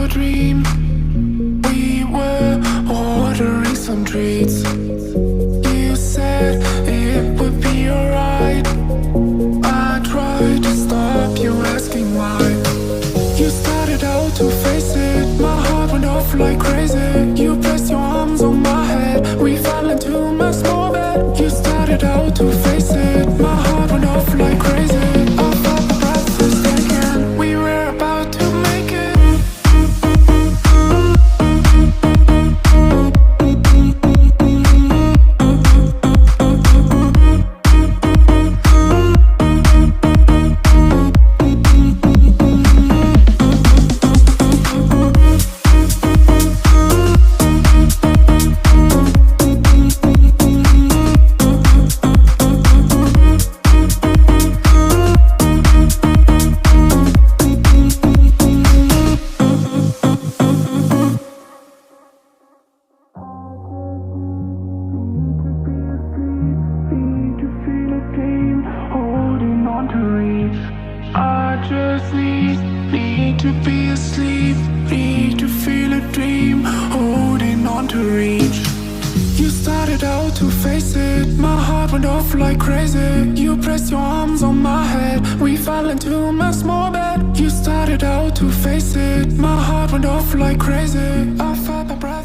a dream. We were ordering some treats. You said it would be alright. I tried to stop you asking why. You started out to face it. My heart went off like crazy. You pressed your arms on my head. We fell into my small bed. You started out to face it. My heart went off like crazy. I felt my breath was taken. We were about to make it. I just need to be asleep. Need to feel a dream, holding on to reach. You started out to face it. My heart went off like crazy. You pressed your arms on my head. We fell into my small bed. You started out to face it. My heart went off like crazy. I felt my breath.